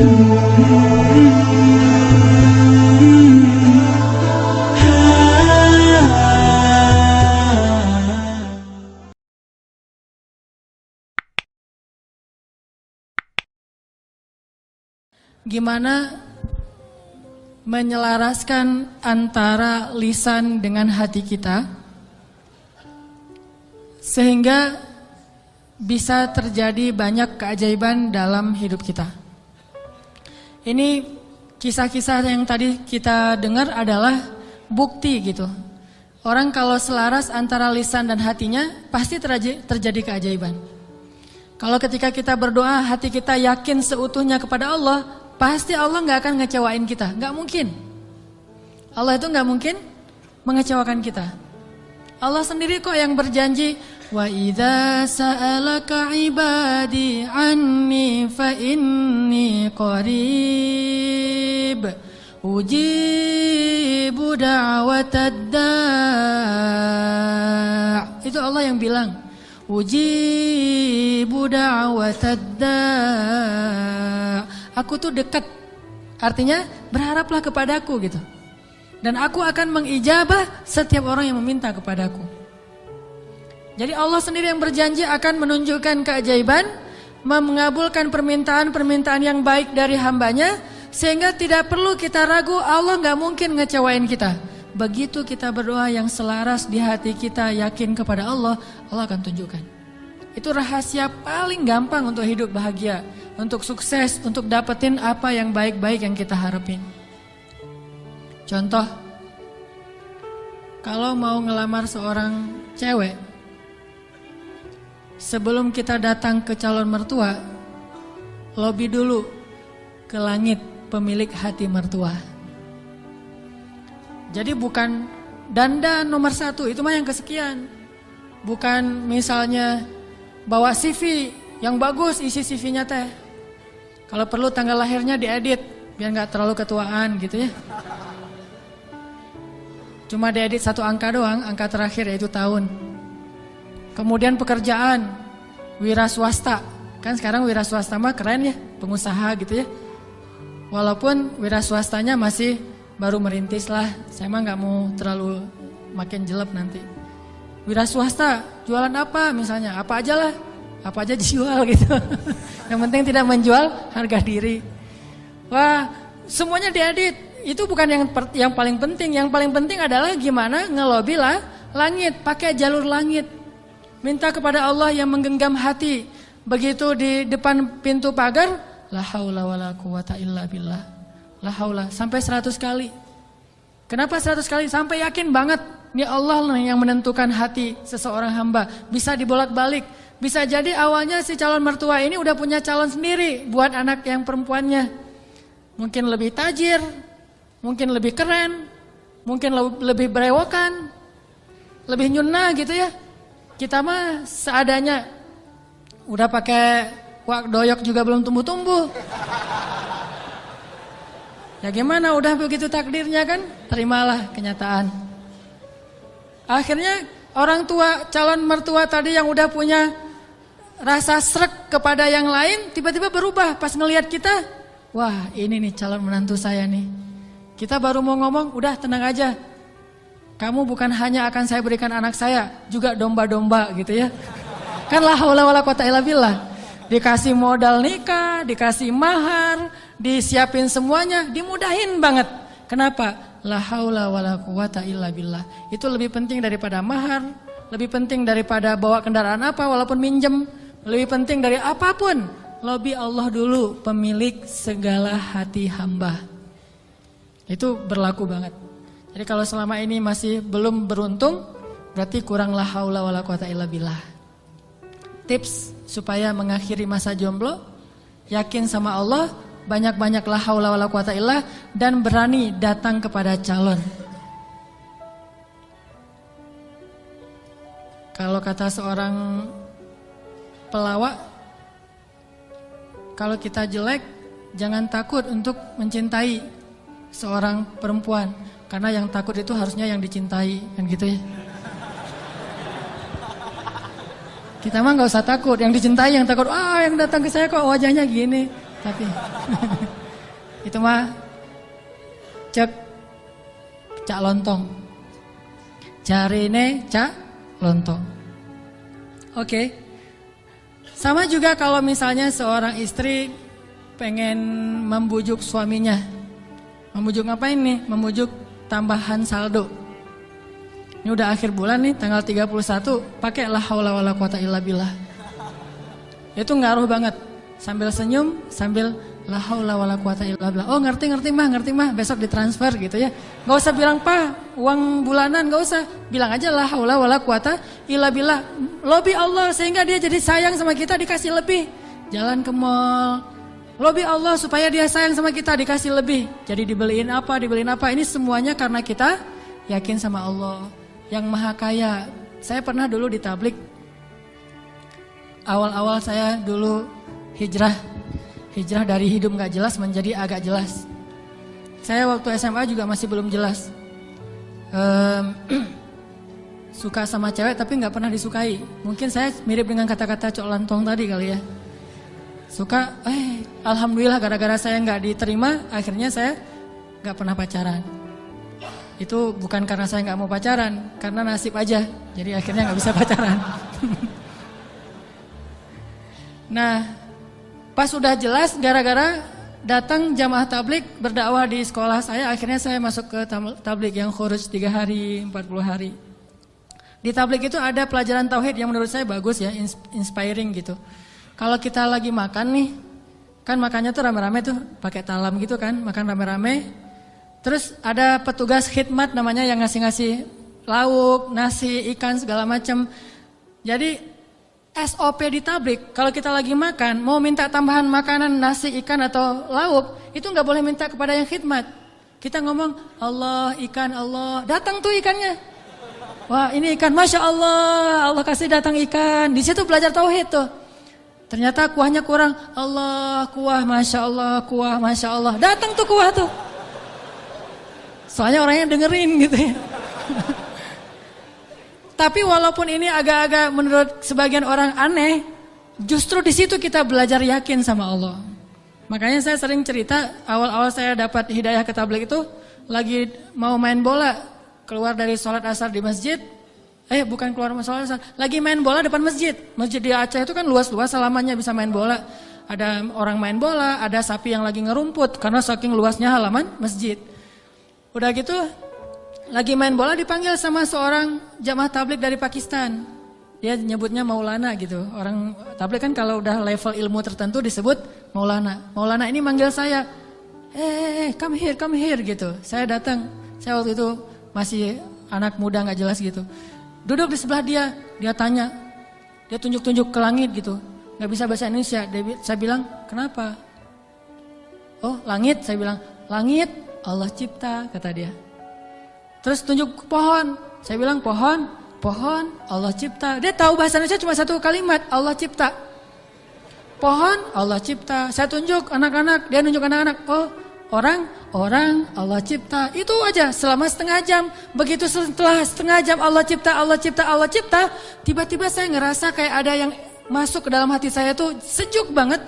Gimana menyelaraskan antara lisan dengan hati kita sehingga bisa terjadi banyak keajaiban dalam hidup kita. Ini kisah-kisah yang tadi kita dengar adalah bukti gitu. Orang kalau selaras antara lisan dan hatinya pasti terjadi keajaiban. Kalau ketika kita berdoa hati kita yakin seutuhnya kepada Allah, pasti Allah gak akan ngecewain kita, gak mungkin. Allah itu gak mungkin mengecewakan kita. Allah sendiri kok yang berjanji, wa idza sa'alaka ibadi anni fa inni qarib ujibu da'watad da'. Itu Allah yang bilang, ujibu da'watad da'. Aku tuh dekat, artinya berharaplah kepadaku gitu. Dan aku akan mengijabah setiap orang yang meminta kepadaku. Jadi Allah sendiri yang berjanji akan menunjukkan keajaiban, mengabulkan permintaan-permintaan yang baik dari hambanya, sehingga tidak perlu kita ragu, Allah gak mungkin ngecewain kita. Begitu kita berdoa yang selaras di hati kita, yakin kepada Allah, Allah akan tunjukkan. Itu rahasia paling gampang untuk hidup bahagia, untuk sukses, untuk dapetin apa yang baik-baik yang kita harapin. Contoh, kalau mau ngelamar seorang cewek, sebelum kita datang ke calon mertua, lobby dulu ke langit pemilik hati mertua. Jadi bukan dandan nomor 1, itu mah yang kesekian. Bukan misalnya bawa CV yang bagus, isi CV-nya teh. Kalau perlu tanggal lahirnya diedit biar nggak terlalu ketuaan gitu ya. Cuma diedit 1 angka doang, angka terakhir yaitu tahun. Kemudian pekerjaan, wira swasta. Kan sekarang wira swasta mah keren ya, pengusaha gitu ya. Walaupun wira swastanya masih baru merintis lah. Saya mah nggak mau terlalu makin jelek nanti. Wira swasta, jualan apa misalnya, apa aja lah. Apa aja dijual gitu. Yang penting tidak menjual harga diri. Wah, semuanya diedit. Itu bukan yang paling penting. Yang paling penting adalah gimana ngelobi lah langit, pakai jalur langit. Minta kepada Allah yang menggenggam hati. Begitu di depan pintu pagar, la haula wala quwata illa billah. La haula sampai 100 kali. Kenapa 100 kali? Sampai yakin banget ini Allah yang menentukan hati seseorang hamba. Bisa dibolak-balik. Bisa jadi awalnya si calon mertua ini udah punya calon sendiri buat anak yang perempuannya. Mungkin lebih tajir, mungkin lebih keren, mungkin lebih berewokan, lebih nyunah gitu ya. Kita mah seadanya, udah pakai wak doyok juga belum tumbuh-tumbuh. Ya gimana, udah begitu takdirnya kan, terimalah kenyataan. Akhirnya orang tua, calon mertua tadi yang udah punya rasa srek kepada yang lain, tiba-tiba berubah pas ngelihat kita. Wah, ini nih calon menantu saya nih. Kita baru mau ngomong, udah tenang aja. Kamu bukan hanya akan saya berikan anak saya, juga domba-domba gitu ya. Kan la haula wala quwata illa billah. Dikasih modal nikah, dikasih mahar, disiapin semuanya, dimudahin banget. Kenapa? La haula wala quwata illa billah. Itu lebih penting daripada mahar, lebih penting daripada bawa kendaraan apa walaupun minjem. Lebih penting dari apapun, lobi Allah dulu, pemilik segala hati hamba. Itu berlaku banget. Jadi kalau selama ini masih belum beruntung, berarti kurang la haula wala quwata illa billah. Tips supaya mengakhiri masa jomblo, yakin sama Allah, banyak-banyak la haula wala quwata illa, dan berani datang kepada calon. Kalau kata seorang pelawak, kalau kita jelek, jangan takut untuk mencintai seorang perempuan, karena yang takut itu harusnya yang dicintai, kan gitu ya. Kita mah nggak usah takut, yang dicintai yang takut. Yang datang ke saya kok wajahnya gini, tapi Itu mah cek cak lontong. Jarine cak lontong. Oke. Sama juga kalau misalnya seorang istri pengen membujuk suaminya. Membujuk ngapain nih? Membujuk tambahan saldo. Ini udah akhir bulan nih, tanggal 31, pakai la haula wala quwata illa billah. Itu ngaruh banget. Sambil senyum, sambil la haula wala quwata illa billah. Oh ngerti mah, besok ditransfer gitu ya. Gak usah bilang, "Pak, uang bulanan," gak usah. Bilang aja la haula wala quwata illa billah. Lobby Allah sehingga dia jadi sayang sama kita, dikasih lebih. Jalan ke mall. Lobby Allah supaya dia sayang sama kita, dikasih lebih. Jadi dibeliin apa. Ini semuanya karena kita yakin sama Allah yang Maha Kaya. Saya pernah dulu di tablik. Awal-awal saya dulu hijrah dari hidup gak jelas menjadi agak jelas. Saya waktu SMA juga masih belum jelas. Suka sama cewek tapi gak pernah disukai. Mungkin saya mirip dengan kata-kata Cok Lantong tadi kali ya. Suka, alhamdulillah gara-gara saya gak diterima, akhirnya saya gak pernah pacaran. Itu bukan karena saya gak mau pacaran, karena nasib aja. Jadi akhirnya gak bisa pacaran. Nah, pas sudah jelas gara-gara datang jamaah tablik berdakwah di sekolah saya, akhirnya saya masuk ke tablik yang khuruj 3 hari, 40 hari. Di tablik itu ada pelajaran tauhid yang menurut saya bagus ya, inspiring gitu. Kalau kita lagi makan nih, kan makannya tuh rame-rame tuh, pakai talam gitu kan, makan rame-rame. Terus ada petugas khidmat namanya yang ngasih-ngasih lauk, nasi, ikan segala macam. Jadi SOP di tablik, kalau kita lagi makan, mau minta tambahan makanan, nasi, ikan atau lauk, itu nggak boleh minta kepada yang khidmat. Kita ngomong, Allah, ikan, Allah, datang tuh ikannya. Wah ini ikan, Masya Allah, Allah kasih datang ikan. Di situ belajar tauhid tuh. Ternyata kuahnya kurang, Allah, kuah, Masya Allah, kuah, Masya Allah. Datang tuh kuah tuh. Soalnya orangnya dengerin gitu ya. Tapi walaupun ini agak-agak menurut sebagian orang aneh, justru di situ kita belajar yakin sama Allah. Makanya saya sering cerita, awal-awal saya dapat hidayah ke tabligh itu, lagi mau main bola, keluar dari sholat asar di masjid, bukan keluar sholat asar, lagi main bola depan masjid. Masjid di Aceh itu kan luas-luas, halamannya bisa main bola. Ada orang main bola, ada sapi yang lagi ngerumput, karena saking luasnya halaman masjid. Udah gitu, lagi main bola dipanggil sama seorang jamaah tabligh dari Pakistan. Dia nyebutnya Maulana gitu. Orang tabligh kan kalau udah level ilmu tertentu disebut Maulana. Maulana ini manggil saya, come here gitu. Saya datang. Saya waktu itu masih anak muda gak jelas gitu. Duduk di sebelah dia tanya. Dia tunjuk-tunjuk ke langit gitu. Gak bisa bahasa Indonesia. Saya bilang, kenapa? Oh langit, saya bilang, langit Allah cipta, kata dia. Terus tunjuk ke pohon. Saya bilang pohon Allah cipta. Dia tahu bahasa Indonesia cuma satu kalimat, Allah cipta. Pohon Allah cipta. Saya tunjuk anak-anak, dia nunjuk anak-anak. Oh, orang Allah cipta. Itu aja selama setengah jam. Begitu setelah setengah jam Allah cipta, tiba-tiba saya ngerasa kayak ada yang masuk ke dalam hati saya tuh sejuk banget.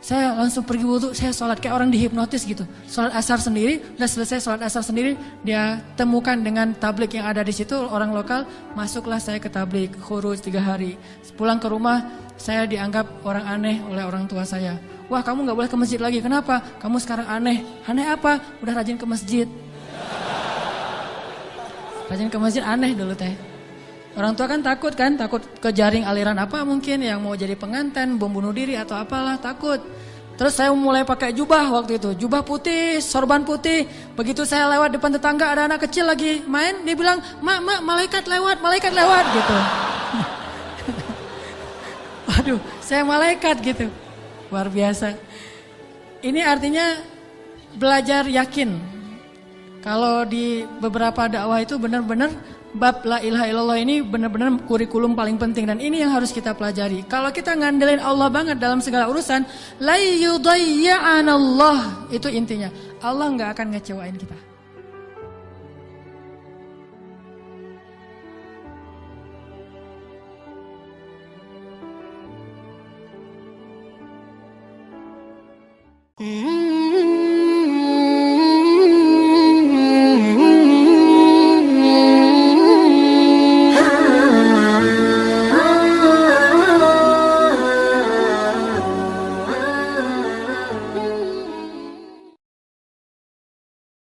Saya langsung pergi wudhu, saya sholat kayak orang dihipnotis gitu. Sholat asar sendiri, udah selesai sholat asar sendiri, dia temukan dengan tabligh yang ada di situ, orang lokal, masuklah saya ke tabligh, khuruj 3 hari. Pulang ke rumah, saya dianggap orang aneh oleh orang tua saya. Wah kamu gak boleh ke masjid lagi, kenapa? Kamu sekarang aneh. Aneh apa? Udah rajin ke masjid. Rajin ke masjid aneh dulu teh. Orang tua kan takut ke jaring aliran apa mungkin yang mau jadi pengantin, bom bunuh diri atau apalah, takut. Terus saya mulai pakai jubah waktu itu, jubah putih, sorban putih. Begitu saya lewat depan tetangga ada anak kecil lagi main, dia bilang, "Mak, malaikat lewat," gitu. Waduh, saya malaikat gitu. Luar biasa. Ini artinya belajar yakin. Kalau di beberapa dakwah itu benar-benar bab la ilaha illallah ini benar-benar kurikulum paling penting dan ini yang harus kita pelajari. Kalau kita ngandelin Allah banget dalam segala urusan, la yudayya'anallah, itu intinya. Allah nggak akan ngecewain kita.